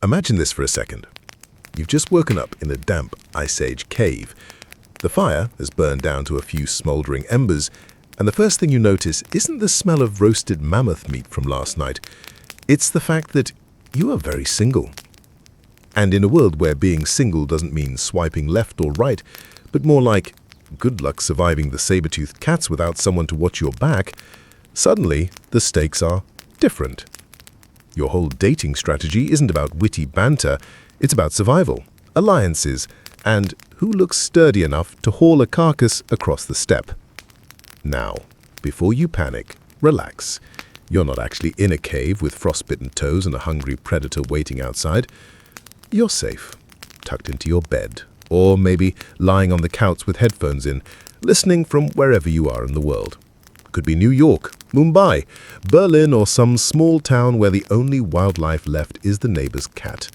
Imagine this for a second. You've just woken up in a damp Ice Age cave. The fire has burned down to a few smoldering embers, and the first thing you notice isn't the smell of roasted mammoth meat from last night. It's the fact that you are very single. And in a world where being single doesn't mean swiping left or right, but more like good luck surviving the saber-toothed cats without someone to watch your back, suddenly the stakes are different. Your whole dating strategy isn't about witty banter, it's about survival, alliances, and who looks sturdy enough to haul a carcass across the steppe. Now, before you panic, relax. You're not actually in a cave with frostbitten toes and a hungry predator waiting outside. You're safe, tucked into your bed, or maybe lying on the couch with headphones in, listening from wherever you are in the world. Could be New York, Mumbai, Berlin, or some small town where the only wildlife left is the neighbor's cat.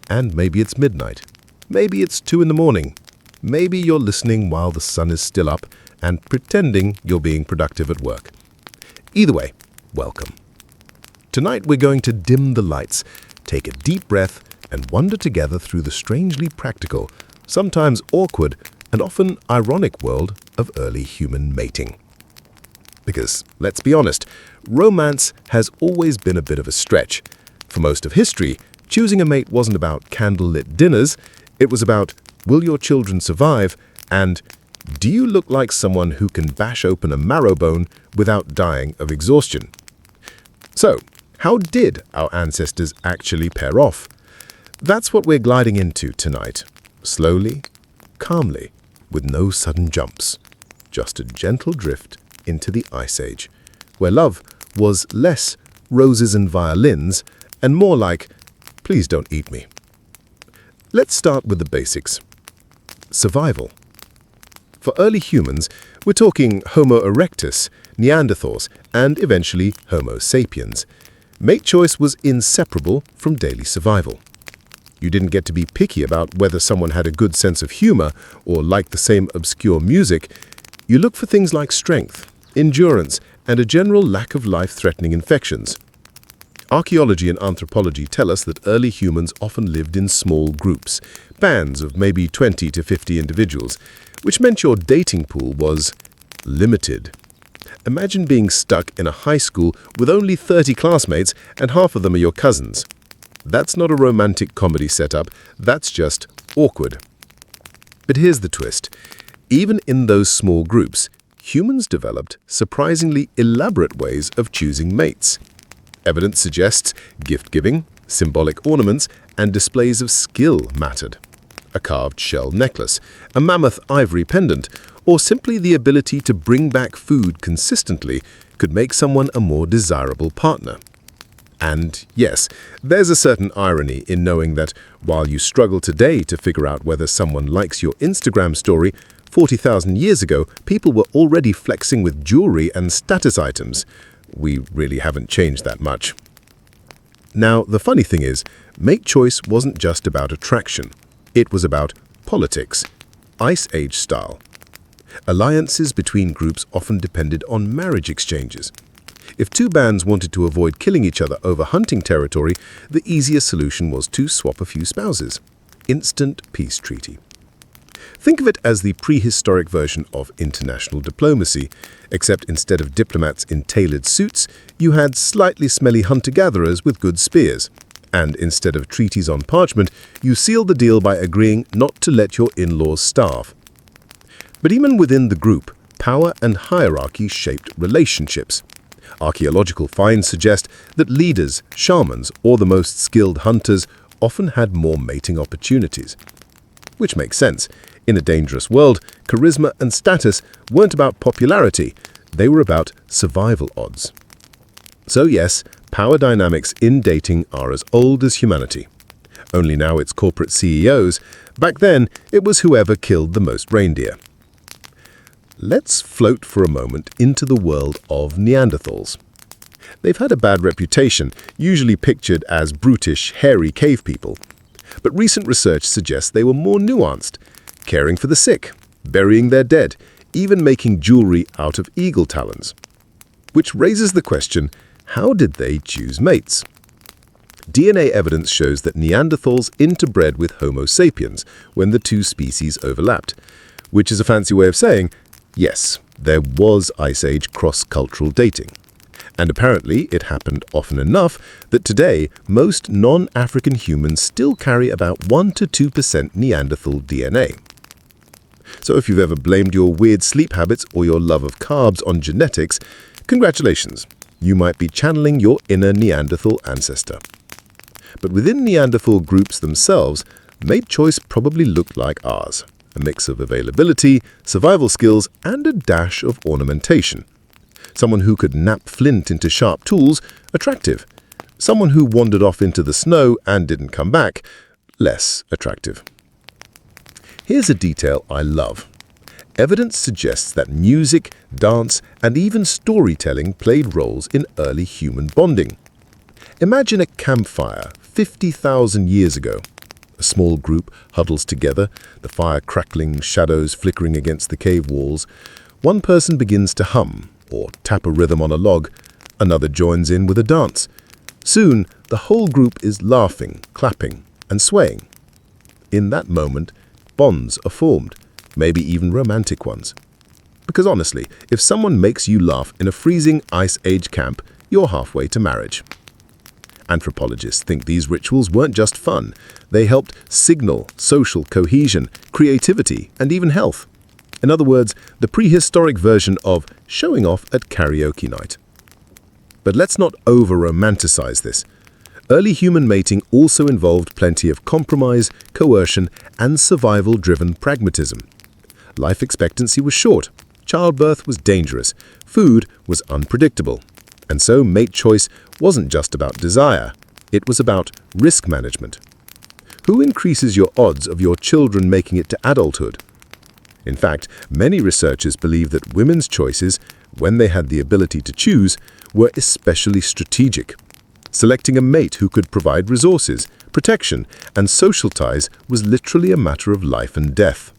And maybe it's midnight. Maybe it's 2 in the morning. Maybe you're listening while the sun is still up and pretending you're being productive at work. Either way, welcome. Tonight we're going to dim the lights, take a deep breath, and wander together through the strangely practical, sometimes awkward, and often ironic world of early human mating. Because, let's be honest, romance has always been a bit of a stretch. For most of history, choosing a mate wasn't about candlelit dinners, it was about, will your children survive, and do you look like someone who can bash open a marrow bone without dying of exhaustion? So, how did our ancestors actually pair off? That's what we're gliding into tonight. Slowly, calmly, with no sudden jumps. Just a gentle drift into the Ice Age, where love was less roses and violins and more like, please don't eat me. Let's start with the basics. Survival. For early humans, we're talking Homo erectus, Neanderthals, and eventually Homo sapiens. Mate choice was inseparable from daily survival. You didn't get to be picky about whether someone had a good sense of humor or liked the same obscure music. You look for things like strength, endurance, and a general lack of life-threatening infections. Archaeology and anthropology tell us that early humans often lived in small groups, bands of maybe 20 to 50 individuals, which meant your dating pool was limited. Imagine being stuck in a high school with only 30 classmates and half of them are your cousins. That's not a romantic comedy setup, that's just awkward. But here's the twist. Even in those small groups, humans developed surprisingly elaborate ways of choosing mates. Evidence suggests gift-giving, symbolic ornaments, and displays of skill mattered. A carved shell necklace, a mammoth ivory pendant, or simply the ability to bring back food consistently could make someone a more desirable partner. And yes, there's a certain irony in knowing that while you struggle today to figure out whether someone likes your Instagram story, 40,000 years ago, people were already flexing with jewelry and status items. We really haven't changed that much. Now, the funny thing is, mate choice wasn't just about attraction. It was about politics, Ice Age style. Alliances between groups often depended on marriage exchanges. If two bands wanted to avoid killing each other over hunting territory, the easiest solution was to swap a few spouses. Instant peace treaty. Think of it as the prehistoric version of international diplomacy, except instead of diplomats in tailored suits, you had slightly smelly hunter-gatherers with good spears. And instead of treaties on parchment, you sealed the deal by agreeing not to let your in-laws starve. But even within the group, power and hierarchy shaped relationships. Archaeological finds suggest that leaders, shamans, or the most skilled hunters often had more mating opportunities. Which makes sense. In a dangerous world, charisma and status weren't about popularity, they were about survival odds. So yes, power dynamics in dating are as old as humanity. Only now it's corporate CEOs. Back then, it was whoever killed the most reindeer. Let's float for a moment into the world of Neanderthals. They've had a bad reputation, usually pictured as brutish, hairy cave people. But recent research suggests they were more nuanced, caring for the sick, burying their dead, even making jewelry out of eagle talons. Which raises the question, how did they choose mates? DNA evidence shows that Neanderthals interbred with Homo sapiens when the two species overlapped, which is a fancy way of saying, yes, there was Ice Age cross-cultural dating. And apparently it happened often enough that today most non-African humans still carry about 1 to 2% Neanderthal DNA. So if you've ever blamed your weird sleep habits or your love of carbs on genetics, congratulations, you might be channeling your inner Neanderthal ancestor. But within Neanderthal groups themselves, mate choice probably looked like ours, a mix of availability, survival skills, and a dash of ornamentation. Someone who could knap flint into sharp tools, attractive. Someone who wandered off into the snow and didn't come back, less attractive. Here's a detail I love. Evidence suggests that music, dance, and even storytelling played roles in early human bonding. Imagine a campfire 50,000 years ago. A small group huddles together, the fire crackling, shadows flickering against the cave walls. One person begins to hum or tap a rhythm on a log. Another joins in with a dance. Soon, the whole group is laughing, clapping, and swaying. In that moment, bonds are formed, maybe even romantic ones. Because honestly, if someone makes you laugh in a freezing Ice Age camp, you're halfway to marriage. Anthropologists think these rituals weren't just fun. They helped signal social cohesion, creativity, and even health. In other words, the prehistoric version of showing off at karaoke night. But let's not over-romanticize this. Early human mating also involved plenty of compromise, coercion, and survival-driven pragmatism. Life expectancy was short, childbirth was dangerous, food was unpredictable. And so mate choice wasn't just about desire, it was about risk management. Who increases your odds of your children making it to adulthood? In fact, many researchers believe that women's choices, when they had the ability to choose, were especially strategic. Selecting a mate who could provide resources, protection, and social ties was literally a matter of life and death.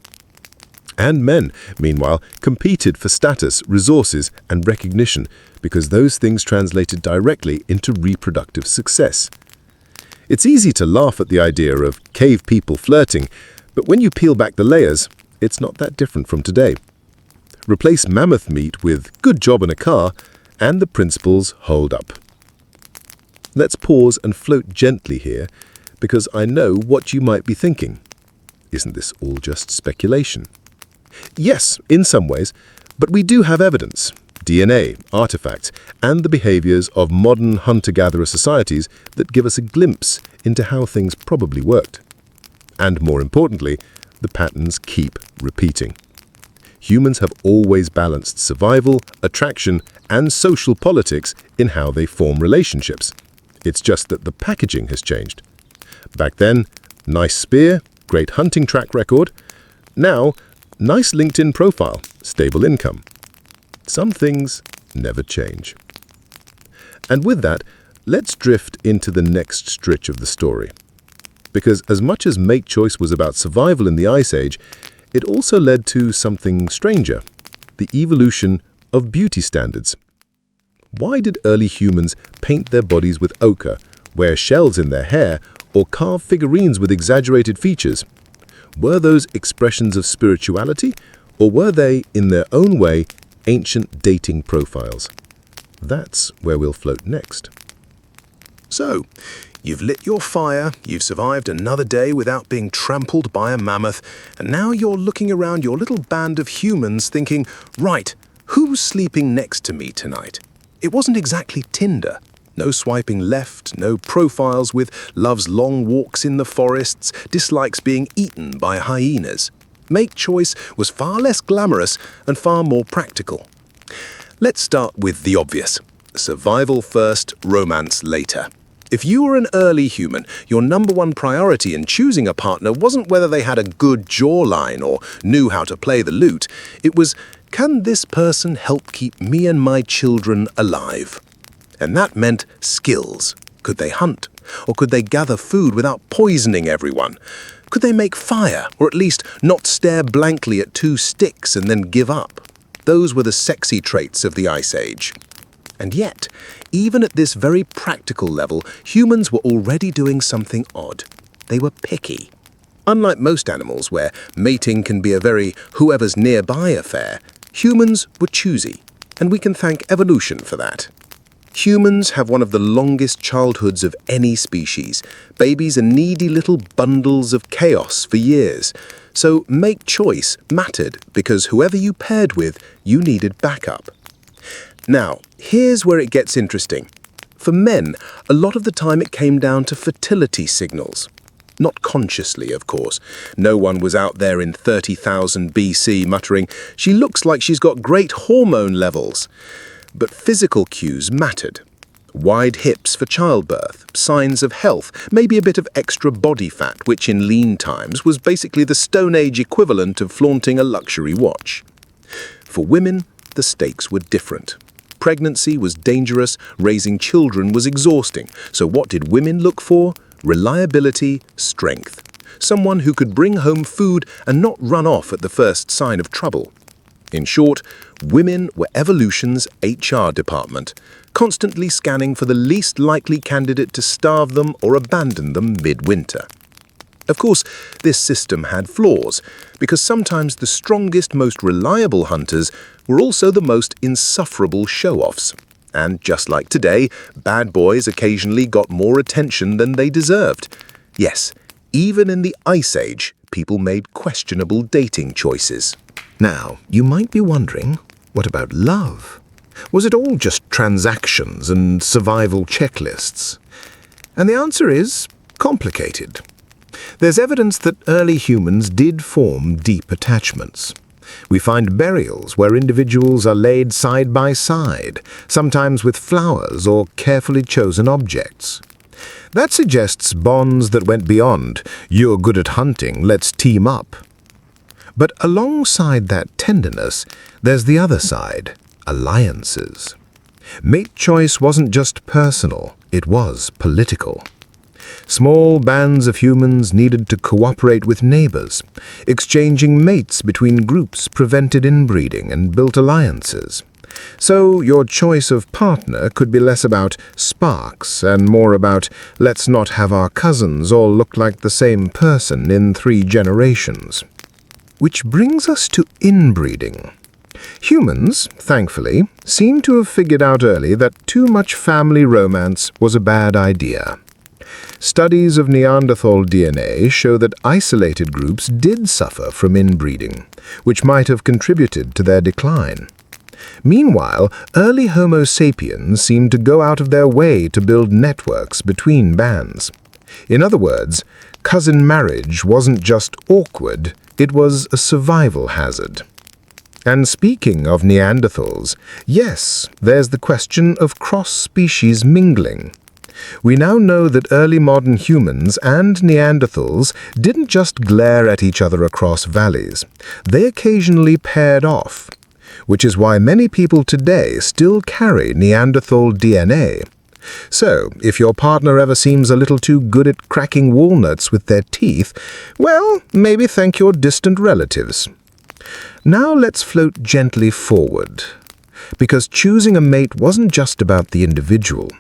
And men, meanwhile, competed for status, resources, and recognition because those things translated directly into reproductive success. It's easy to laugh at the idea of cave people flirting, but when you peel back the layers, it's not that different from today. Replace mammoth meat with good job in a car, and the principles hold up. Let's pause and float gently here, because I know what you might be thinking. Isn't this all just speculation? Yes, in some ways, but we do have evidence, DNA, artifacts, and the behaviors of modern hunter-gatherer societies that give us a glimpse into how things probably worked. And more importantly, the patterns keep repeating. Humans have always balanced survival, attraction, and social politics in how they form relationships. It's just that the packaging has changed. Back then, nice spear, great hunting track record. Now, nice LinkedIn profile, stable income. Some things never change. And with that, let's drift into the next stretch of the story. Because as much as mate choice was about survival in the Ice Age, it also led to something stranger, the evolution of beauty standards. Why did early humans paint their bodies with ochre, wear shells in their hair, or carve figurines with exaggerated features? Were those expressions of spirituality, or were they, in their own way, ancient dating profiles? That's where we'll float next. So, you've lit your fire, you've survived another day without being trampled by a mammoth, and now you're looking around your little band of humans thinking, right, who's sleeping next to me tonight? It wasn't exactly Tinder. No swiping left, no profiles with loves long walks in the forests, dislikes being eaten by hyenas. Mate choice was far less glamorous and far more practical. Let's start with the obvious. Survival first, romance later. If you were an early human, your number one priority in choosing a partner wasn't whether they had a good jawline or knew how to play the lute. It was, can this person help keep me and my children alive? And that meant skills. Could they hunt? Or could they gather food without poisoning everyone? Could they make fire, or at least not stare blankly at two sticks and then give up? Those were the sexy traits of the Ice Age. And yet, even at this very practical level, humans were already doing something odd. They were picky. Unlike most animals, where mating can be a very whoever's nearby affair, humans were choosy, and we can thank evolution for that. Humans have one of the longest childhoods of any species. Babies are needy little bundles of chaos for years. So make choice mattered because whoever you paired with, you needed backup. Now, here's where it gets interesting. For men, a lot of the time it came down to fertility signals. Not consciously, of course. No one was out there in 30,000 BC muttering, "She looks like she's got great hormone levels." But physical cues mattered. Wide hips for childbirth, signs of health, maybe a bit of extra body fat, which in lean times was basically the Stone Age equivalent of flaunting a luxury watch. For women, the stakes were different. Pregnancy was dangerous, raising children was exhausting. So what did women look for? Reliability, strength. Someone who could bring home food and not run off at the first sign of trouble. In short, women were evolution's HR department, constantly scanning for the least likely candidate to starve them or abandon them midwinter. Of course, this system had flaws, because sometimes the strongest, most reliable hunters were also the most insufferable show-offs. And just like today, bad boys occasionally got more attention than they deserved. Yes, even in the Ice Age, people made questionable dating choices. Now, you might be wondering, what about love? Was it all just transactions and survival checklists? And the answer is complicated. There's evidence that early humans did form deep attachments. We find burials where individuals are laid side by side, sometimes with flowers or carefully chosen objects. That suggests bonds that went beyond, "You're good at hunting, let's team up." But alongside that tenderness, there's the other side, alliances. Mate choice wasn't just personal, it was political. Small bands of humans needed to cooperate with neighbors. Exchanging mates between groups prevented inbreeding and built alliances. So your choice of partner could be less about sparks and more about, let's not have our cousins all look like the same person in 3 generations. Which brings us to inbreeding. Humans, thankfully, seem to have figured out early that too much family romance was a bad idea. Studies of Neanderthal DNA show that isolated groups did suffer from inbreeding, which might have contributed to their decline. Meanwhile, early Homo sapiens seemed to go out of their way to build networks between bands. In other words, cousin marriage wasn't just awkward, it was a survival hazard. And speaking of Neanderthals, yes, there's the question of cross-species mingling. We now know that early modern humans and Neanderthals didn't just glare at each other across valleys. They occasionally paired off, which is why many people today still carry Neanderthal DNA. So, if your partner ever seems a little too good at cracking walnuts with their teeth, well, maybe thank your distant relatives. Now let's float gently forward, because choosing a mate wasn't just about the individual.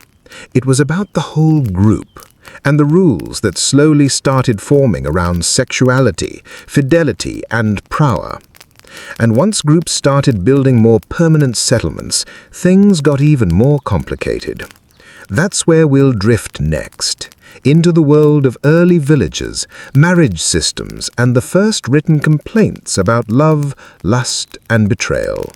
It was about the whole group, and the rules that slowly started forming around sexuality, fidelity, and prowess. And once groups started building more permanent settlements, things got even more complicated. That's where we'll drift next, into the world of early villages, marriage systems, and the first written complaints about love, lust, and betrayal.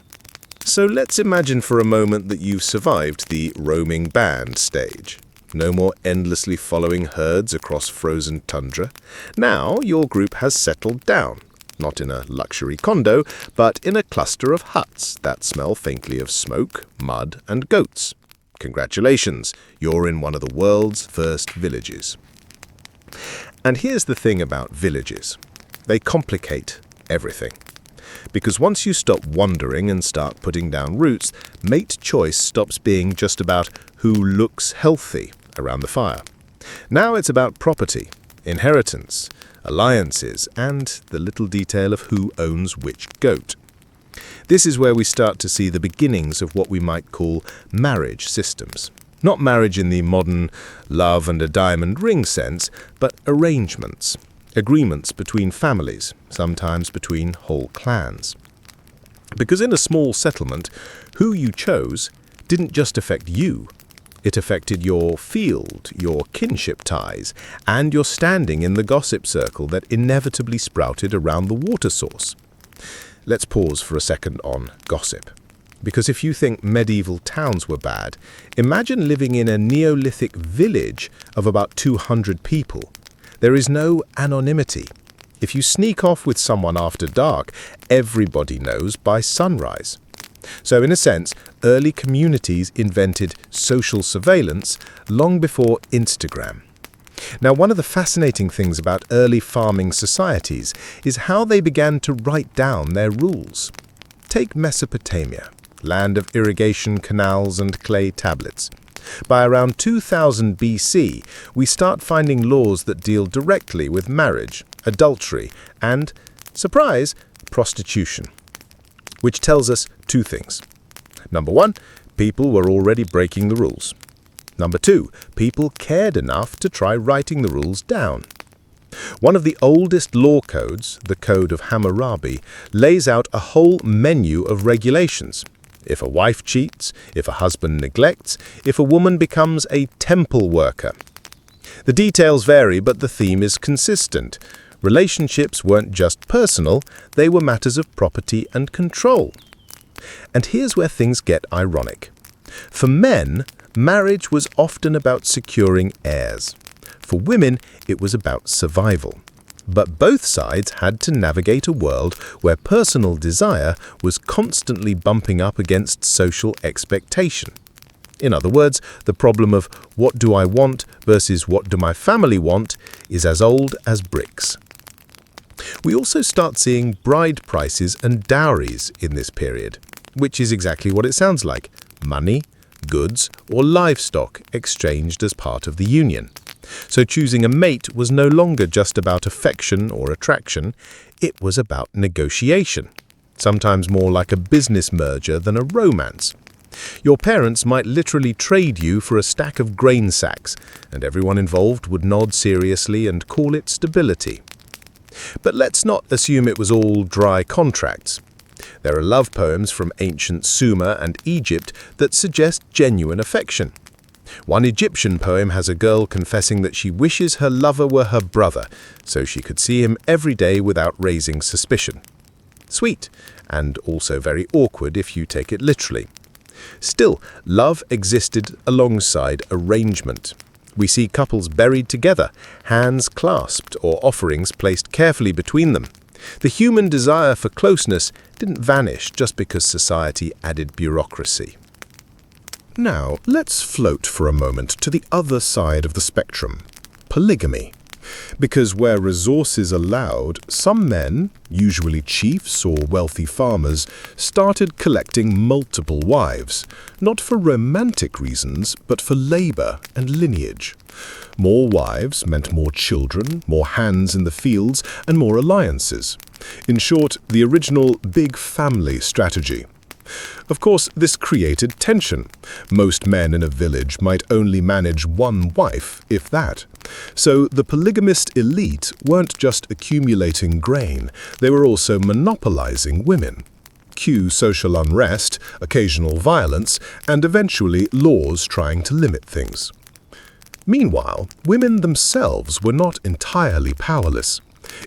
So let's imagine for a moment that you've survived the roaming band stage. No more endlessly following herds across frozen tundra. Now your group has settled down, not in a luxury condo, but in a cluster of huts that smell faintly of smoke, mud, and goats. Congratulations, you're in one of the world's first villages. And here's the thing about villages. They complicate everything. Because once you stop wandering and start putting down roots, mate choice stops being just about who looks healthy around the fire. Now it's about property, inheritance, alliances, and the little detail of who owns which goat. This is where we start to see the beginnings of what we might call marriage systems. Not marriage in the modern love and a diamond ring sense, but arrangements, agreements between families, sometimes between whole clans. Because in a small settlement, who you chose didn't just affect you. It affected your field, your kinship ties, and your standing in the gossip circle that inevitably sprouted around the water source. Let's pause for a second on gossip. Because if you think medieval towns were bad, imagine living in a Neolithic village of about 200 people. There is no anonymity. If you sneak off with someone after dark, everybody knows by sunrise. So in a sense, early communities invented social surveillance long before Instagram. Now, one of the fascinating things about early farming societies is how they began to write down their rules. Take Mesopotamia, land of irrigation canals and clay tablets. By around 2000 BC, we start finding laws that deal directly with marriage, adultery, and, surprise, prostitution. Which tells us two things. Number one, people were already breaking the rules. Number two, people cared enough to try writing the rules down. One of the oldest law codes, the Code of Hammurabi, lays out a whole menu of regulations. If a wife cheats, if a husband neglects, if a woman becomes a temple worker. The details vary, but the theme is consistent. Relationships weren't just personal, they were matters of property and control. And here's where things get ironic. For men, marriage was often about securing heirs. For women, it was about survival. But both sides had to navigate a world where personal desire was constantly bumping up against social expectation. In other words, the problem of what do I want versus what do my family want is as old as bricks. We also start seeing bride prices and dowries in this period, which is exactly what it sounds like: money, goods, or livestock exchanged as part of the union. So choosing a mate was no longer just about affection or attraction, it was about negotiation, sometimes more like a business merger than a romance. Your parents might literally trade you for a stack of grain sacks, and everyone involved would nod seriously and call it stability. But let's not assume it was all dry contracts. There are love poems from ancient Sumer and Egypt that suggest genuine affection. One Egyptian poem has a girl confessing that she wishes her lover were her brother, so she could see him every day without raising suspicion. Sweet, and also very awkward if you take it literally. Still, love existed alongside arrangement. We see couples buried together, hands clasped or offerings placed carefully between them. The human desire for closeness didn't vanish just because society added bureaucracy. Now, let's float for a moment to the other side of the spectrum, polygamy. Because where resources allowed, some men, usually chiefs or wealthy farmers, started collecting multiple wives, not for romantic reasons, but for labor and lineage. More wives meant more children, more hands in the fields, and more alliances. In short, the original big family strategy. Of course, this created tension. Most men in a village might only manage one wife, if that. So the polygamist elite weren't just accumulating grain, they were also monopolizing women. Cue social unrest, occasional violence, and eventually laws trying to limit things. Meanwhile, women themselves were not entirely powerless.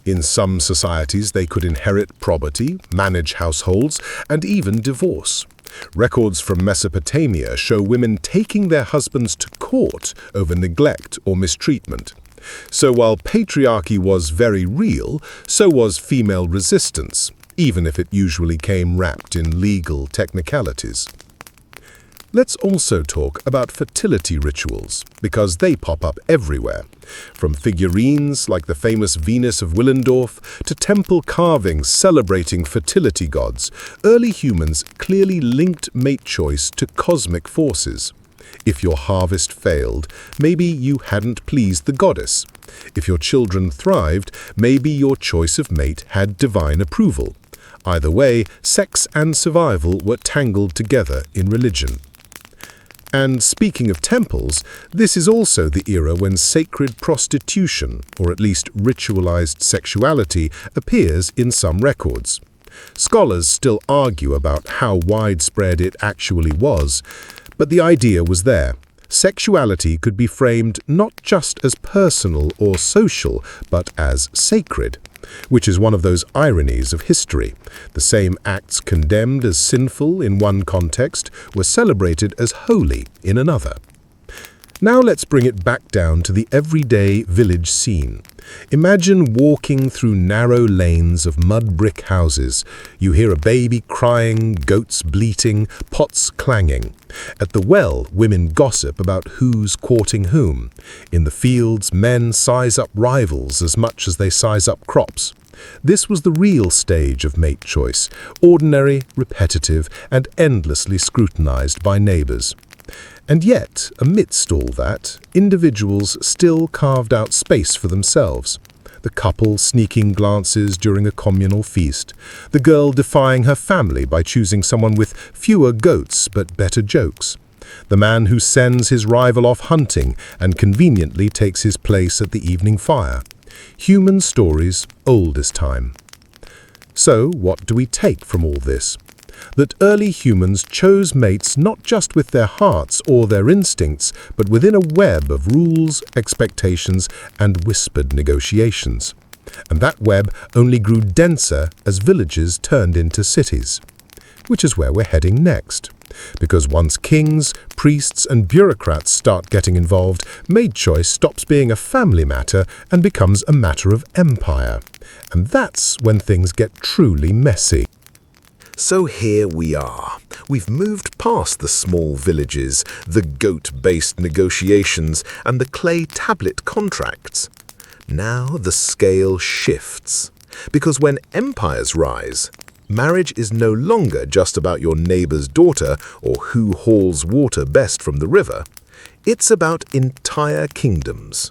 In some societies, they could inherit property, manage households, and even divorce. Records from Mesopotamia show women taking their husbands to court over neglect or mistreatment. So while patriarchy was very real, so was female resistance, even if it usually came wrapped in legal technicalities. Let's also talk about fertility rituals, because they pop up everywhere. From figurines like the famous Venus of Willendorf to temple carvings celebrating fertility gods, early humans clearly linked mate choice to cosmic forces. If your harvest failed, maybe you hadn't pleased the goddess. If your children thrived, maybe your choice of mate had divine approval. Either way, sex and survival were tangled together in religion. And speaking of temples, this is also the era when sacred prostitution, or at least ritualized sexuality, appears in some records. Scholars still argue about how widespread it actually was, but the idea was there. Sexuality could be framed not just as personal or social, but as sacred, which is one of those ironies of history. The same acts condemned as sinful in one context were celebrated as holy in another. Now let's bring it back down to the everyday village scene. Imagine walking through narrow lanes of mud brick houses. You hear a baby crying, goats bleating, pots clanging. At the well, women gossip about who's courting whom. In the fields, men size up rivals as much as they size up crops. This was the real stage of mate choice, ordinary, repetitive, and endlessly scrutinized by neighbors. And yet, amidst all that, individuals still carved out space for themselves. The couple sneaking glances during a communal feast, the girl defying her family by choosing someone with fewer goats but better jokes, the man who sends his rival off hunting and conveniently takes his place at the evening fire. Human stories old as time. So, what do we take from all this? That early humans chose mates not just with their hearts or their instincts, but within a web of rules, expectations, and whispered negotiations. And that web only grew denser as villages turned into cities. Which is where we're heading next. Because once kings, priests, and bureaucrats start getting involved, mate choice stops being a family matter and becomes a matter of empire. And that's when things get truly messy. So here we are. We've moved past the small villages, the goat-based negotiations, and the clay tablet contracts. Now the scale shifts. Because when empires rise, marriage is no longer just about your neighbor's daughter or who hauls water best from the river. It's about entire kingdoms.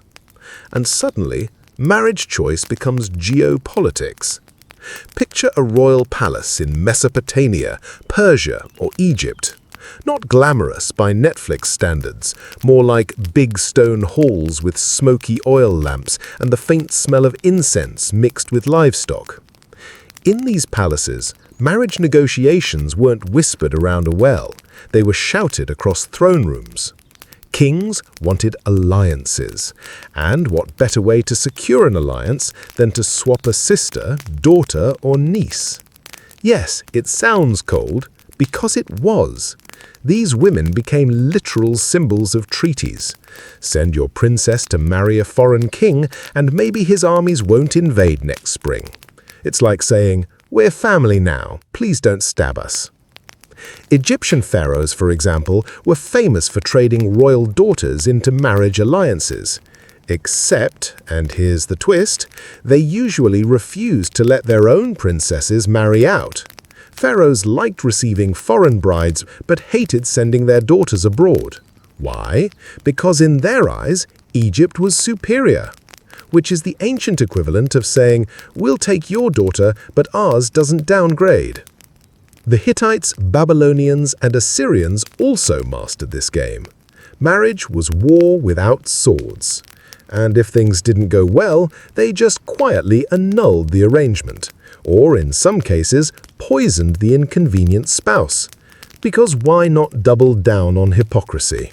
And suddenly, marriage choice becomes geopolitics. Picture a royal palace in Mesopotamia, Persia, or Egypt. Not glamorous by Netflix standards, more like big stone halls with smoky oil lamps and the faint smell of incense mixed with livestock. In these palaces, marriage negotiations weren't whispered around a well, they were shouted across throne rooms. Kings wanted alliances, and what better way to secure an alliance than to swap a sister, daughter, or niece? Yes, it sounds cold, because it was. These women became literal symbols of treaties. Send your princess to marry a foreign king, and maybe his armies won't invade next spring. It's like saying, "We're family now, please don't stab us." Egyptian pharaohs, for example, were famous for trading royal daughters into marriage alliances. Except, and here's the twist, they usually refused to let their own princesses marry out. Pharaohs liked receiving foreign brides but hated sending their daughters abroad. Why? Because in their eyes, Egypt was superior. Which is the ancient equivalent of saying, "We'll take your daughter, but ours doesn't downgrade." The Hittites, Babylonians, and Assyrians also mastered this game. Marriage was war without swords. And if things didn't go well, they just quietly annulled the arrangement, or in some cases, poisoned the inconvenient spouse. Because why not double down on hypocrisy?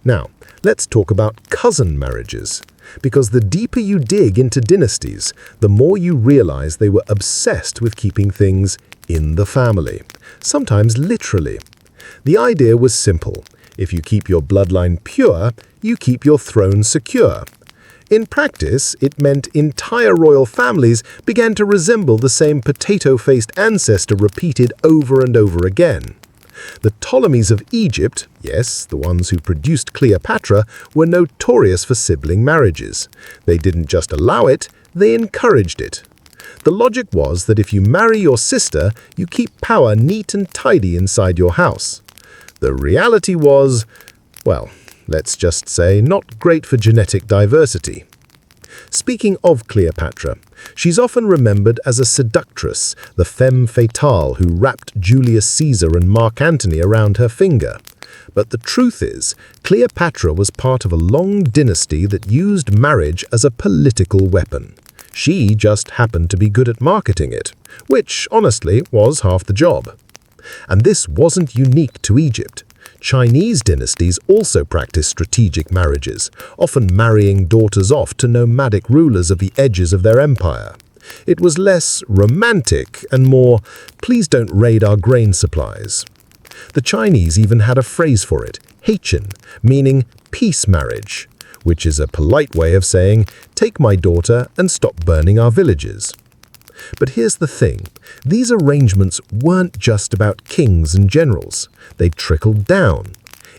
Now, let's talk about cousin marriages. Because the deeper you dig into dynasties, the more you realize they were obsessed with keeping things in the family, sometimes literally. The idea was simple. If you keep your bloodline pure, you keep your throne secure. In practice, it meant entire royal families began to resemble the same potato-faced ancestor repeated over and over again. The Ptolemies of Egypt, yes, the ones who produced Cleopatra, were notorious for sibling marriages. They didn't just allow it, they encouraged it. The logic was that if you marry your sister, you keep power neat and tidy inside your house. The reality was, well, let's just say, not great for genetic diversity. Speaking of Cleopatra, she's often remembered as a seductress, the femme fatale who wrapped Julius Caesar and Mark Antony around her finger. But the truth is, Cleopatra was part of a long dynasty that used marriage as a political weapon. She just happened to be good at marketing it, which, honestly, was half the job. And this wasn't unique to Egypt. Chinese dynasties also practiced strategic marriages, often marrying daughters off to nomadic rulers of the edges of their empire. It was less romantic and more, please don't raid our grain supplies. The Chinese even had a phrase for it, heichin, meaning peace marriage, which is a polite way of saying, take my daughter and stop burning our villages. But here's the thing, these arrangements weren't just about kings and generals, they trickled down.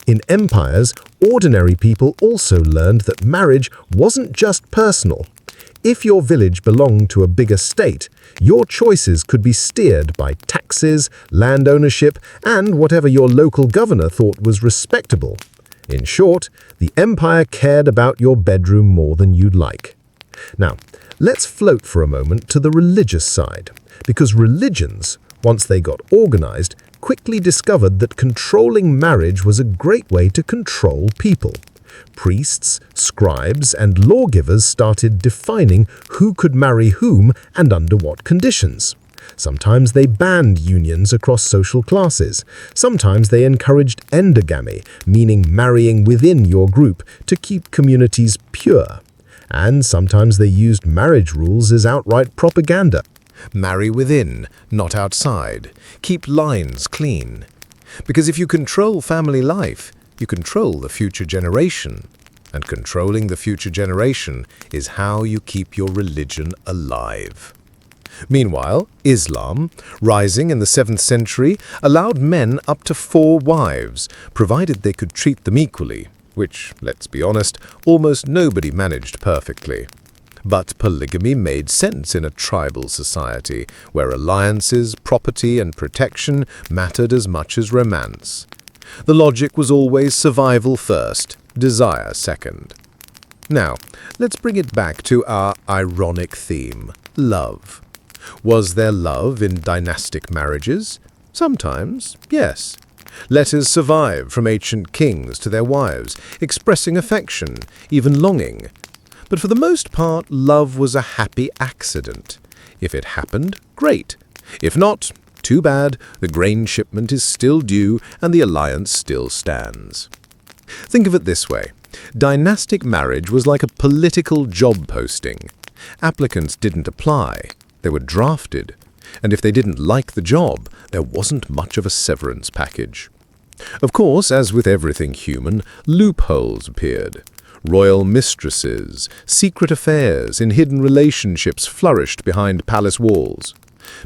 In empires, ordinary people also learned that marriage wasn't just personal. If your village belonged to a bigger state, your choices could be steered by taxes, land ownership, and whatever your local governor thought was respectable. In short, the empire cared about your bedroom more than you'd like. Now, let's float for a moment to the religious side, because religions, once they got organized, quickly discovered that controlling marriage was a great way to control people. Priests, scribes, and lawgivers started defining who could marry whom and under what conditions. Sometimes they banned unions across social classes. Sometimes they encouraged endogamy, meaning marrying within your group to keep communities pure. And sometimes they used marriage rules as outright propaganda. Marry within, not outside. Keep lines clean. Because if you control family life, you control the future generation. And controlling the future generation is how you keep your religion alive. Meanwhile, Islam, rising in the 7th century, allowed men up to 4 wives, provided they could treat them equally, which, let's be honest, almost nobody managed perfectly. But polygamy made sense in a tribal society, where alliances, property, and protection mattered as much as romance. The logic was always survival first, desire second. Now, let's bring it back to our ironic theme, love. Was there love in dynastic marriages? Sometimes, yes. Letters survive from ancient kings to their wives, expressing affection, even longing. But for the most part, love was a happy accident. If it happened, great. If not, too bad, the grain shipment is still due and the alliance still stands. Think of it this way. Dynastic marriage was like a political job posting. Applicants didn't apply. They were drafted. And if they didn't like the job, there wasn't much of a severance package. Of course, as with everything human, loopholes appeared. Royal mistresses, secret affairs in hidden relationships flourished behind palace walls.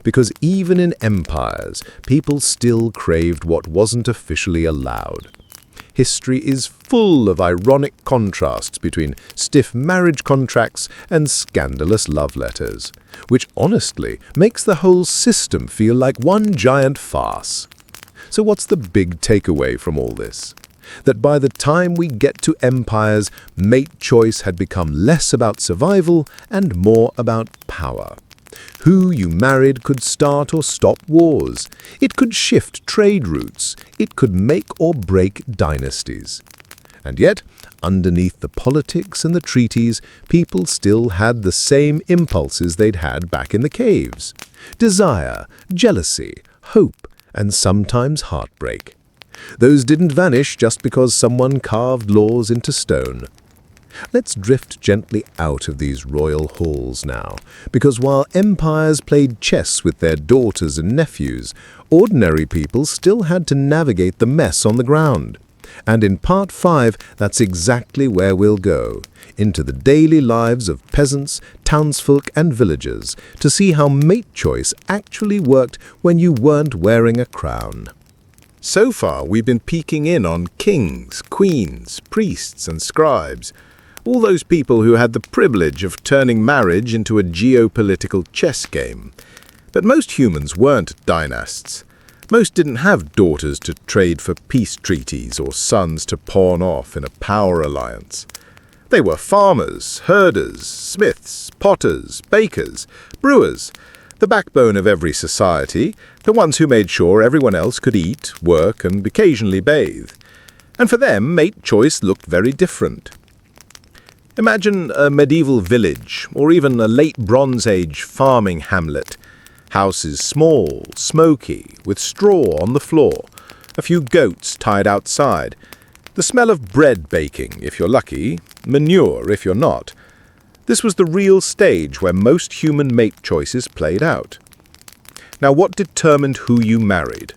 Because even in empires, people still craved what wasn't officially allowed. History is full of ironic contrasts between stiff marriage contracts and scandalous love letters, which honestly makes the whole system feel like one giant farce. So what's the big takeaway from all this? That by the time we get to empires, mate choice had become less about survival and more about power. Who you married could start or stop wars. It could shift trade routes. It could make or break dynasties. And yet, underneath the politics and the treaties, people still had the same impulses they'd had back in the caves. Desire, jealousy, hope, and sometimes heartbreak. Those didn't vanish just because someone carved laws into stone. Let's drift gently out of these royal halls now, because while empires played chess with their daughters and nephews, ordinary people still had to navigate the mess on the ground. And in Part 5, that's exactly where we'll go, into the daily lives of peasants, townsfolk, and villagers, to see how mate choice actually worked when you weren't wearing a crown. So far, we've been peeking in on kings, queens, priests, and scribes, all those people who had the privilege of turning marriage into a geopolitical chess game. But most humans weren't dynasts. Most didn't have daughters to trade for peace treaties or sons to pawn off in a power alliance. They were farmers, herders, smiths, potters, bakers, brewers, the backbone of every society, the ones who made sure everyone else could eat, work, and occasionally bathe. And for them, mate choice looked very different. Imagine a medieval village, or even a late Bronze Age farming hamlet. Houses small, smoky, with straw on the floor, a few goats tied outside, the smell of bread baking, if you're lucky, manure if you're not. This was the real stage where most human mate choices played out. Now, what determined who you married?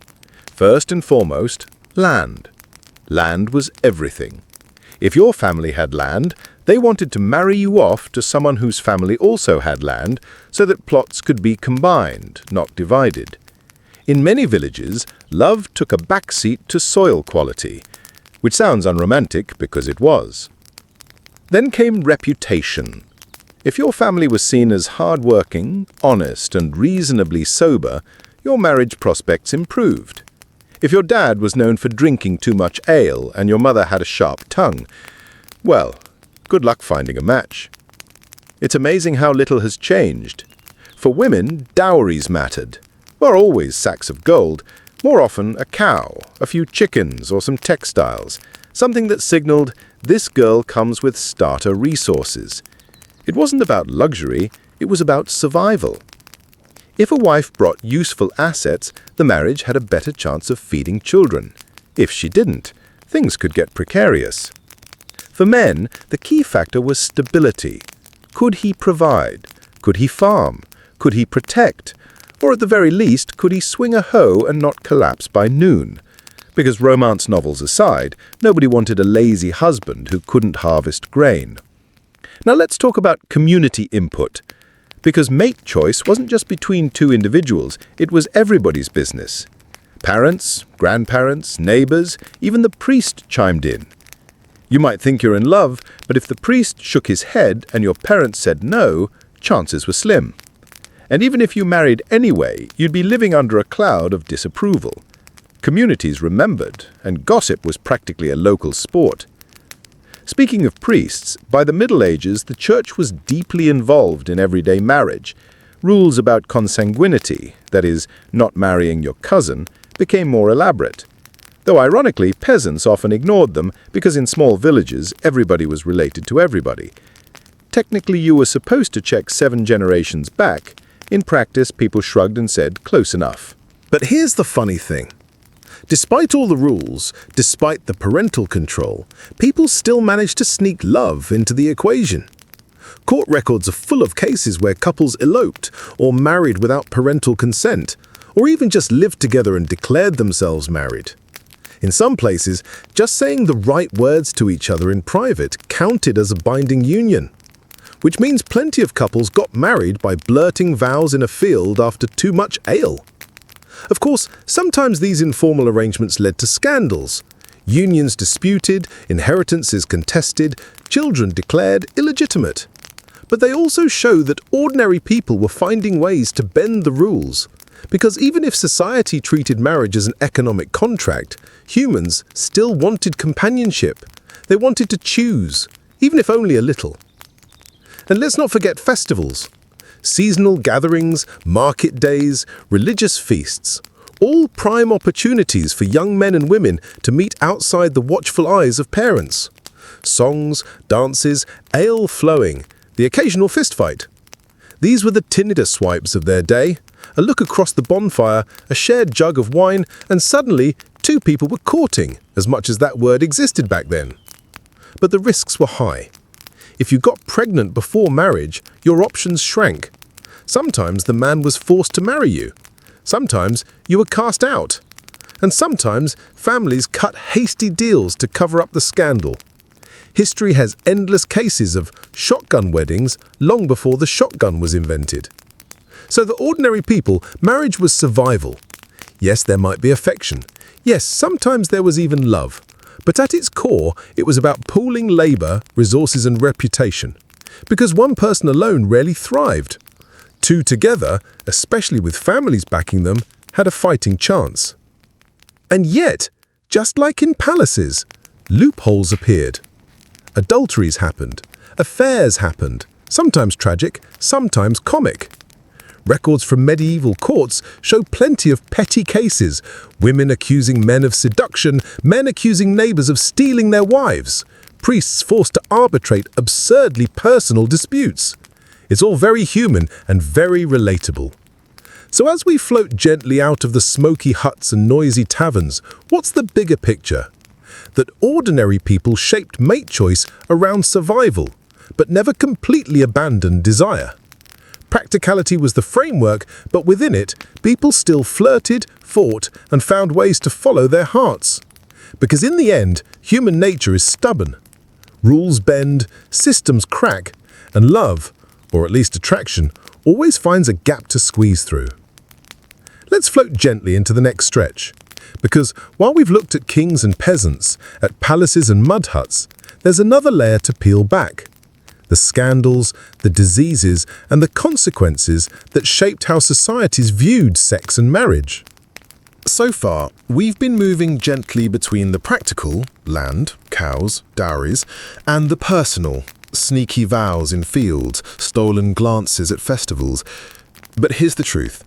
First and foremost, land. Land was everything. If your family had land, they wanted to marry you off to someone whose family also had land, so that plots could be combined, not divided. In many villages, love took a backseat to soil quality, which sounds unromantic because it was. Then came reputation. If your family was seen as hard-working, honest, and reasonably sober, your marriage prospects improved. If your dad was known for drinking too much ale and your mother had a sharp tongue, well, good luck finding a match. It's amazing how little has changed. For women, dowries mattered. Not always sacks of gold, more often a cow, a few chickens, or some textiles, something that signaled this girl comes with starter resources. It wasn't about luxury, it was about survival. If a wife brought useful assets, the marriage had a better chance of feeding children. If she didn't, things could get precarious. For men, the key factor was stability. Could he provide? Could he farm? Could he protect? Or at the very least, could he swing a hoe and not collapse by noon? Because romance novels aside, nobody wanted a lazy husband who couldn't harvest grain. Now let's talk about community input. Because mate choice wasn't just between two individuals, it was everybody's business. Parents, grandparents, neighbors, even the priest chimed in. You might think you're in love, but if the priest shook his head and your parents said no, chances were slim. And even if you married anyway, you'd be living under a cloud of disapproval. Communities remembered, and gossip was practically a local sport. Speaking of priests, by the Middle Ages, the church was deeply involved in everyday marriage. Rules about consanguinity, that is, not marrying your cousin, became more elaborate. Though ironically, peasants often ignored them because in small villages, everybody was related to everybody. Technically, you were supposed to check 7 generations back. In practice, people shrugged and said, close enough. But here's the funny thing. Despite all the rules, despite the parental control, people still managed to sneak love into the equation. Court records are full of cases where couples eloped or married without parental consent, or even just lived together and declared themselves married. In some places, just saying the right words to each other in private counted as a binding union, which means plenty of couples got married by blurting vows in a field after too much ale. Of course, sometimes these informal arrangements led to scandals. Unions disputed, inheritances contested, children declared illegitimate. But they also show that ordinary people were finding ways to bend the rules. Because even if society treated marriage as an economic contract, humans still wanted companionship. They wanted to choose, even if only a little. And let's not forget festivals. Seasonal gatherings, market days, religious feasts, all prime opportunities for young men and women to meet outside the watchful eyes of parents. Songs, dances, ale flowing, the occasional fistfight. These were the Tinder swipes of their day. A look across the bonfire, a shared jug of wine, and suddenly 2 people were courting, as much as that word existed back then. But the risks were high. If you got pregnant before marriage, your options shrank. Sometimes the man was forced to marry you. Sometimes you were cast out. And sometimes families cut hasty deals to cover up the scandal. History has endless cases of shotgun weddings long before the shotgun was invented. So for ordinary people, marriage was survival. Yes, there might be affection. Yes, sometimes there was even love. But at its core, it was about pooling labor, resources and reputation. Because one person alone rarely thrived. 2 together, especially with families backing them, had a fighting chance. And yet, just like in palaces, loopholes appeared. Adulteries happened. Affairs happened. Sometimes tragic, sometimes comic. Records from medieval courts show plenty of petty cases, women accusing men of seduction, men accusing neighbors of stealing their wives, priests forced to arbitrate absurdly personal disputes. It's all very human and very relatable. So as we float gently out of the smoky huts and noisy taverns, what's the bigger picture? That ordinary people shaped mate choice around survival, but never completely abandoned desire. Practicality was the framework, but within it, people still flirted, fought, and found ways to follow their hearts. Because in the end, human nature is stubborn. Rules bend, systems crack, and love, or at least attraction, always finds a gap to squeeze through. Let's float gently into the next stretch. Because while we've looked at kings and peasants, at palaces and mud huts, there's another layer to peel back. The scandals, the diseases, and the consequences that shaped how societies viewed sex and marriage. So far, we've been moving gently between the practical, land, cows, dowries, and the personal, sneaky vows in fields, stolen glances at festivals. But here's the truth.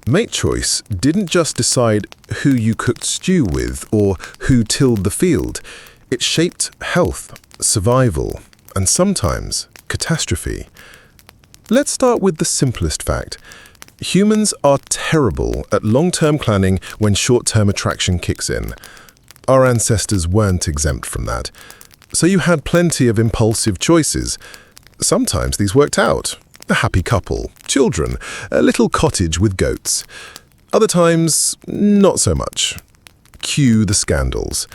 Mate choice didn't just decide who you cooked stew with or who tilled the field. It shaped health, survival, and sometimes catastrophe. Let's start with the simplest fact. Humans are terrible at long-term planning when short-term attraction kicks in. Our ancestors weren't exempt from that. So you had plenty of impulsive choices. Sometimes these worked out. A happy couple, children, a little cottage with goats. Other times, not so much. Cue the scandals.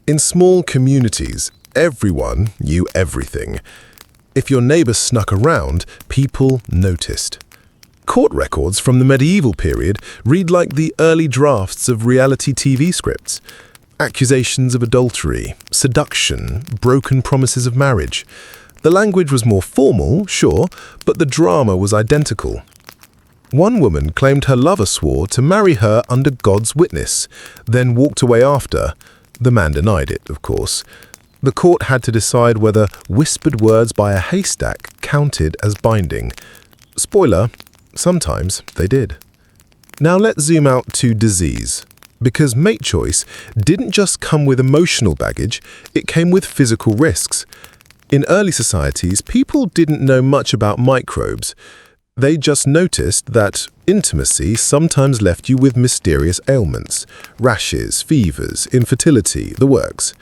In small communities, everyone knew everything. If your neighbor snuck around, people noticed. Court records from the medieval period read like the early drafts of reality TV scripts. Accusations of adultery, seduction, broken promises of marriage. The language was more formal, sure, but the drama was identical. One woman claimed her lover swore to marry her under God's witness, then walked away after. The man denied it, of course. The court had to decide whether whispered words by a haystack counted as binding. Spoiler, sometimes they did. Now let's zoom out to disease. Because mate choice didn't just come with emotional baggage, it came with physical risks. In early societies, people didn't know much about microbes. They just noticed that intimacy sometimes left you with mysterious ailments, rashes, fevers, infertility, the works.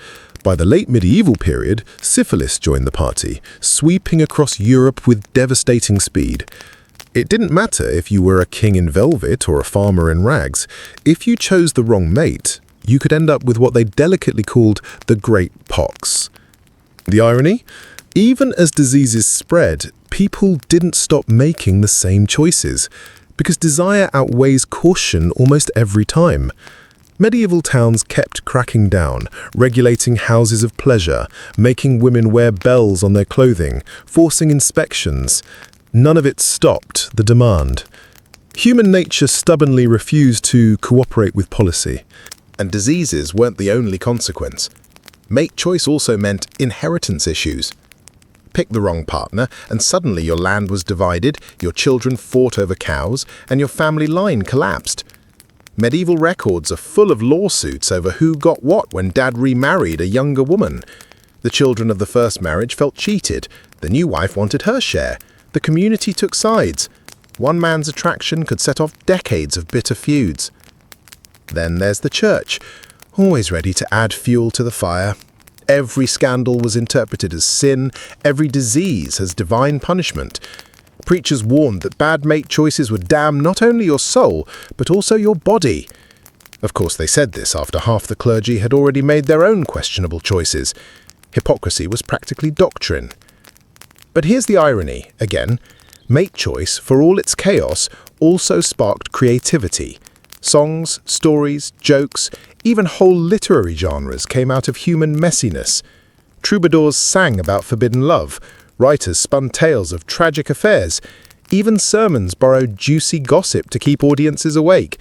By the late medieval period, syphilis joined the party, sweeping across Europe with devastating speed. It didn't matter if you were a king in velvet or a farmer in rags. If you chose the wrong mate, you could end up with what they delicately called the Great Pox. The irony? Even as diseases spread, people didn't stop making the same choices, because desire outweighs caution almost every time. Medieval towns kept cracking down, regulating houses of pleasure, making women wear bells on their clothing, forcing inspections. None of it stopped the demand. Human nature stubbornly refused to cooperate with policy. And diseases weren't the only consequence. Mate choice also meant inheritance issues. Pick the wrong partner, and suddenly your land was divided, your children fought over cows, and your family line collapsed. Medieval records are full of lawsuits over who got what when dad remarried a younger woman. The children of the first marriage felt cheated. The new wife wanted her share. The community took sides. One man's attraction could set off decades of bitter feuds. Then there's the church, always ready to add fuel to the fire. Every scandal was interpreted as sin, every disease as divine punishment. Preachers warned that bad mate choices would damn not only your soul, but also your body. Of course, they said this after half the clergy had already made their own questionable choices. Hypocrisy was practically doctrine. But here's the irony, again. Mate choice, for all its chaos, also sparked creativity. Songs, stories, jokes, even whole literary genres came out of human messiness. Troubadours sang about forbidden love. Writers spun tales of tragic affairs. Even sermons borrowed juicy gossip to keep audiences awake.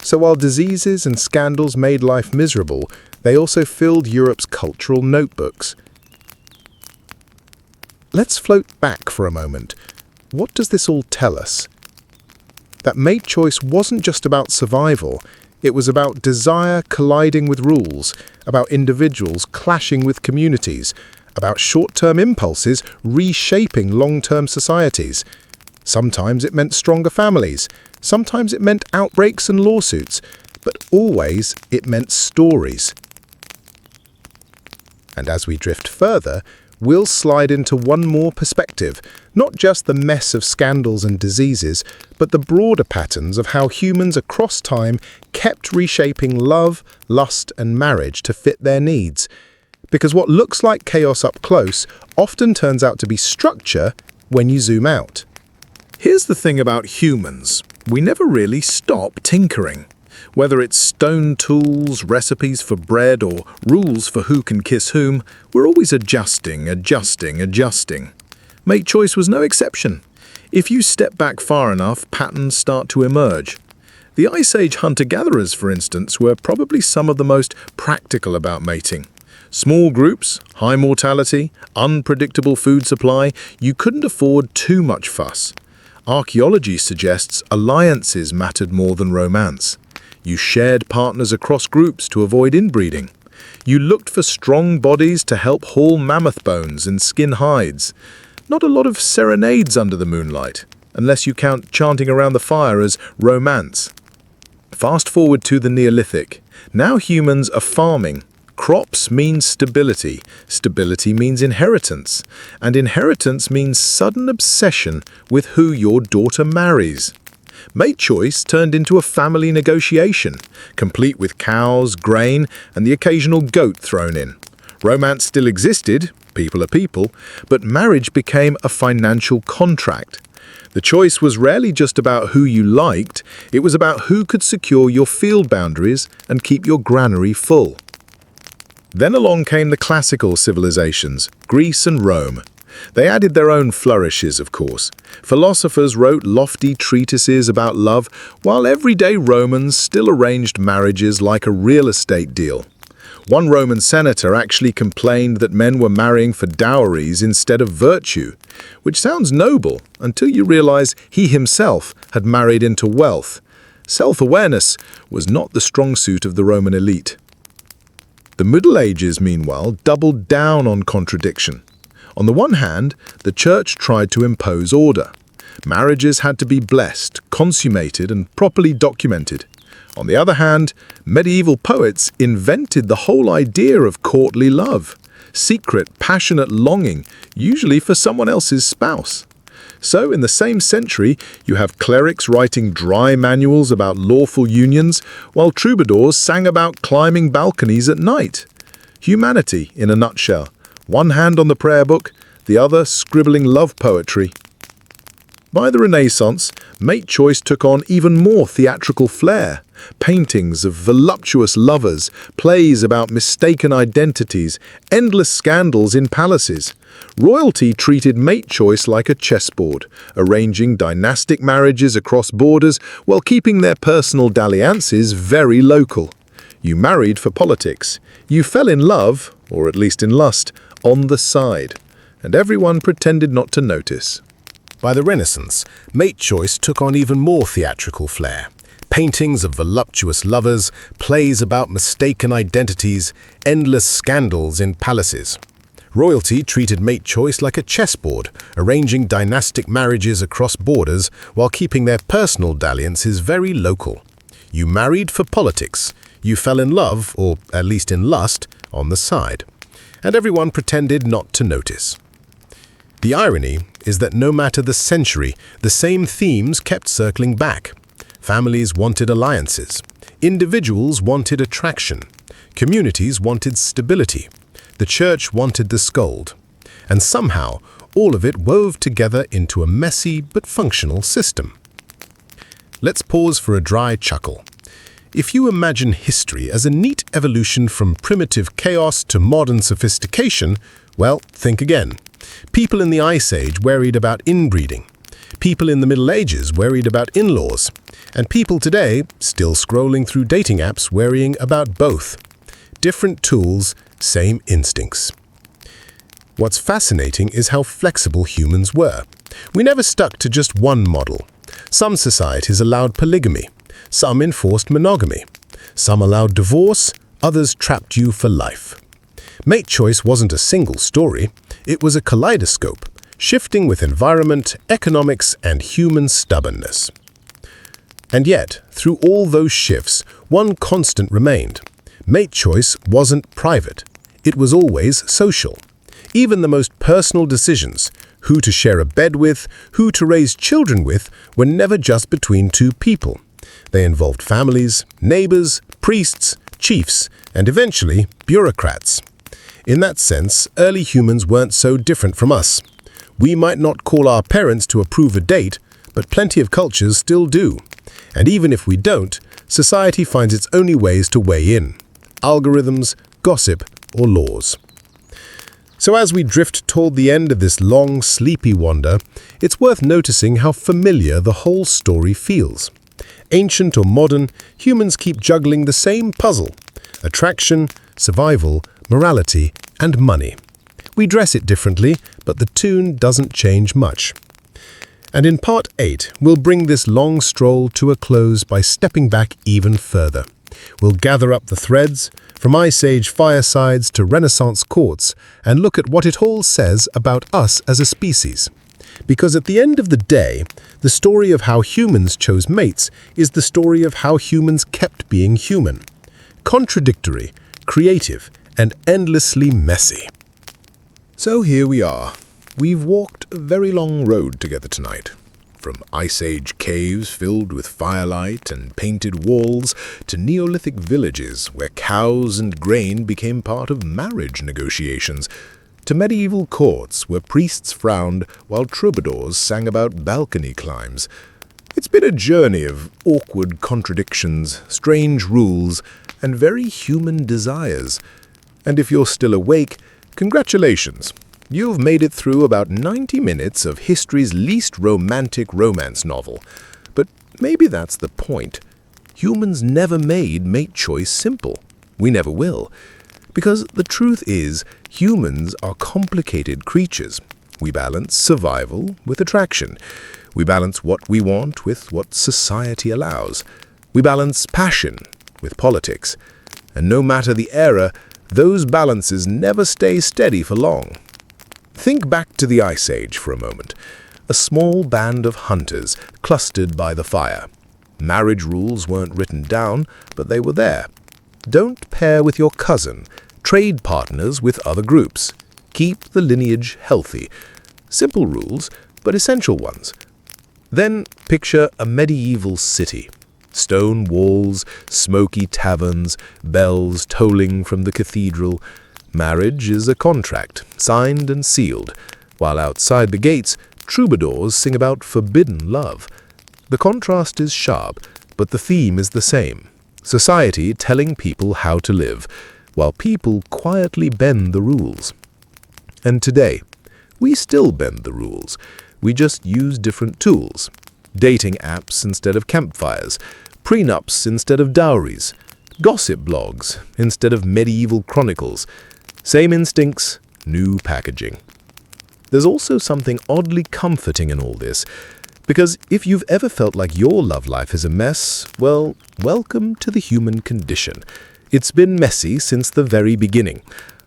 So while diseases and scandals made life miserable, they also filled Europe's cultural notebooks. let's float back for a moment. What does this all tell us? That mate choice wasn't just about survival. It was about desire colliding with rules, about individuals clashing with communities, about short-term impulses reshaping long-term societies. Sometimes it meant stronger families, sometimes it meant outbreaks and lawsuits, but always it meant stories. And as we drift further, we'll slide into one more perspective, not just the mess of scandals and diseases, but the broader patterns of how humans across time kept reshaping love, lust, and marriage to fit their needs. Because what looks like chaos up close often turns out to be structure when you zoom out. Here's the thing about humans. We never really stop tinkering. Whether it's stone tools, recipes for bread, or rules for who can kiss whom, we're always adjusting. Mate choice was no exception. If you step back far enough, patterns start to emerge. The Ice Age hunter-gatherers, for instance, were probably some of the most practical about mating. Small groups, high mortality, unpredictable food supply, you couldn't afford too much fuss. Archaeology suggests alliances mattered more than romance. You shared partners across groups to avoid inbreeding. You looked for strong bodies to help haul mammoth bones and skin hides. Not a lot of serenades under the moonlight, unless you count chanting around the fire as romance. Fast forward to the Neolithic. Now humans are farming. Crops mean stability. Stability means inheritance. And inheritance means sudden obsession with who your daughter marries. Mate choice turned into a family negotiation, complete with cows, grain, and the occasional goat thrown in. Romance still existed, people are people, but marriage became a financial contract. The choice was rarely just about who you liked, it was about who could secure your field boundaries and keep your granary full. Then along came the classical civilizations, Greece and Rome. They added their own flourishes, of course. Philosophers wrote lofty treatises about love, while everyday Romans still arranged marriages like a real estate deal. One Roman senator actually complained that men were marrying for dowries instead of virtue, which sounds noble until you realize he himself had married into wealth. Self-awareness was not the strong suit of the Roman elite. The Middle Ages, meanwhile, doubled down on contradiction. On the one hand, the church tried to impose order. Marriages had to be blessed, consummated, and properly documented. On the other hand, medieval poets invented the whole idea of courtly love, secret, passionate longing, usually for someone else's spouse. So, in the same century, you have clerics writing dry manuals about lawful unions, while troubadours sang about climbing balconies at night. Humanity, in a nutshell. One hand on the prayer book, the other scribbling love poetry. By the Renaissance, mate choice took on even more theatrical flair. Paintings of voluptuous lovers, plays about mistaken identities, endless scandals in palaces. Royalty treated mate choice like a chessboard, arranging dynastic marriages across borders while keeping their personal dalliances very local. You married for politics. You fell in love, or at least in lust, on the side. And everyone pretended not to notice. By the Renaissance, mate choice took on even more theatrical flair. Paintings of voluptuous lovers, plays about mistaken identities, endless scandals in palaces. Royalty treated mate choice like a chessboard, arranging dynastic marriages across borders while keeping their personal dalliances very local. You married for politics. You fell in love, or at least in lust, on the side. And everyone pretended not to notice. The irony is that no matter the century, the same themes kept circling back. Families wanted alliances. Individuals wanted attraction. Communities wanted stability. The church wanted the scold. And somehow, all of it wove together into a messy but functional system. Let's pause for a dry chuckle. If you imagine history as a neat evolution from primitive chaos to modern sophistication, well, think again. People in the Ice Age worried about inbreeding. People in the Middle Ages worried about in-laws. And people today, still scrolling through dating apps, worrying about both. Different tools, same instincts. What's fascinating is how flexible humans were. We never stuck to just one model. Some societies allowed polygamy, some enforced monogamy, some allowed divorce, others trapped you for life. Mate choice wasn't a single story, it was a kaleidoscope, shifting with environment, economics, and human stubbornness. And yet, through all those shifts, one constant remained. Mate choice wasn't private. It was always social. Even the most personal decisions, who to share a bed with, who to raise children with, were never just between two people. They involved families, neighbors, priests, chiefs, and eventually bureaucrats. In that sense, early humans weren't so different from us. We might not call our parents to approve a date, but plenty of cultures still do. And even if we don't, society finds its only ways to weigh in: algorithms, gossip, or laws. So as we drift toward the end of this long, sleepy wander, it's worth noticing how familiar the whole story feels. Ancient or modern, humans keep juggling the same puzzle: attraction, survival, morality, and money. We dress it differently, but the tune doesn't change much. And in Part 8, we'll bring this long stroll to a close by stepping back even further. We'll gather up the threads, from Ice Age firesides to Renaissance courts, and look at what it all says about us as a species. Because at the end of the day, the story of how humans chose mates is the story of how humans kept being human. Contradictory, creative, and endlessly messy. So here we are. We've walked a very long road together tonight. From Ice Age caves filled with firelight and painted walls to Neolithic villages where cows and grain became part of marriage negotiations, to medieval courts where priests frowned while troubadours sang about balcony climbs. It's been a journey of awkward contradictions, strange rules, and very human desires. And if you're still awake, congratulations! You've made it through about 90 minutes of history's least romantic romance novel. But maybe that's the point. Humans never made mate choice simple. We never will. Because the truth is, humans are complicated creatures. We balance survival with attraction. We balance what we want with what society allows. We balance passion with politics. And no matter the era, those balances never stay steady for long. Think back to the Ice Age for a moment. A small band of hunters clustered by the fire. Marriage rules weren't written down, but they were there. Don't pair with your cousin. Trade partners with other groups. Keep the lineage healthy. Simple rules, but essential ones. Then picture a medieval city. Stone walls, smoky taverns, bells tolling from the cathedral. Marriage is a contract, signed and sealed, while outside the gates, troubadours sing about forbidden love. The contrast is sharp, but the theme is the same. Society telling people how to live, while people quietly bend the rules. And today, we still bend the rules. We just use different tools. Dating apps instead of campfires, prenups instead of dowries, gossip blogs instead of medieval chronicles. Same instincts, new packaging. There's also something oddly comforting in all this, because if you've ever felt like your love life is a mess, well, welcome to the human condition. It's been messy since the very beginning.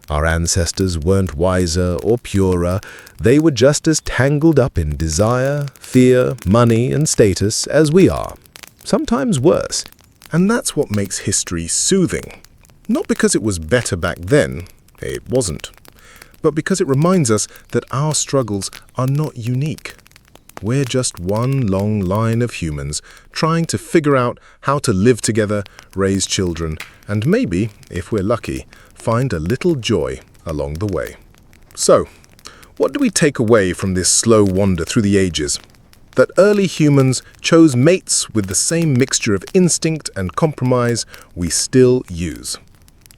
Our ancestors weren't wiser or purer, they were just as tangled up in desire, fear, money, and status as we are. Sometimes worse. And that's what makes history soothing. Not because it was better back then, it wasn't, but because it reminds us that our struggles are not unique. We're just one long line of humans trying to figure out how to live together, raise children, and maybe, if we're lucky, find a little joy along the way. So, what do we take away from this slow wander through the ages? That early humans chose mates with the same mixture of instinct and compromise we still use.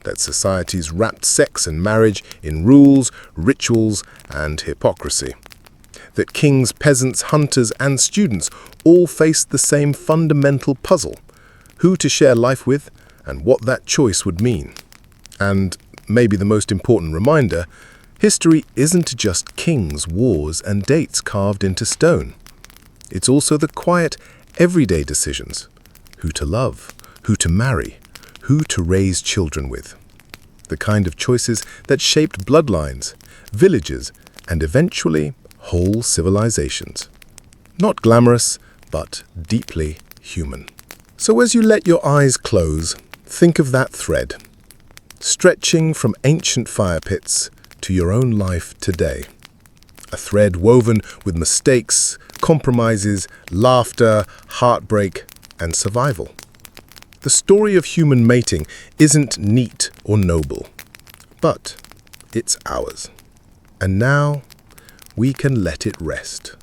That societies wrapped sex and marriage in rules, rituals, and hypocrisy. That kings, peasants, hunters, and students all faced the same fundamental puzzle: who to share life with and what that choice would mean. And maybe the most important reminder, History isn't just kings, wars, and dates carved into stone. It's also the quiet, everyday decisions. Who to love, who to marry, who to raise children with. The kind of choices that shaped bloodlines, villages, and eventually whole civilizations. Not glamorous, but deeply human. So as you let your eyes close, think of that thread, stretching from ancient fire pits to your own life today. A thread woven with mistakes, compromises, laughter, heartbreak, and survival. The story of human mating isn't neat or noble, but it's ours. And now we can let it rest.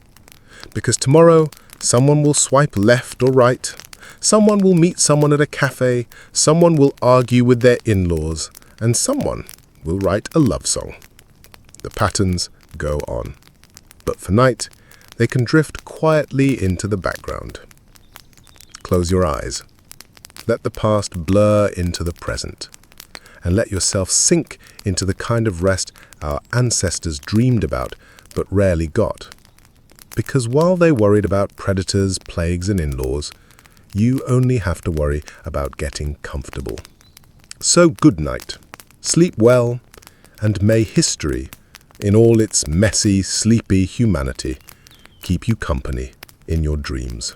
Because tomorrow, someone will swipe left or right, someone will meet someone at a cafe, someone will argue with their in-laws, and someone will write a love song. The patterns go on. But for night, they can drift quietly into the background. Close your eyes. Let the past blur into the present. And let yourself sink into the kind of rest our ancestors dreamed about but rarely got. Because while they worried about predators, plagues, and in-laws, you only have to worry about getting comfortable. So good night, sleep well, and may history, in all its messy, sleepy humanity, keep you company in your dreams.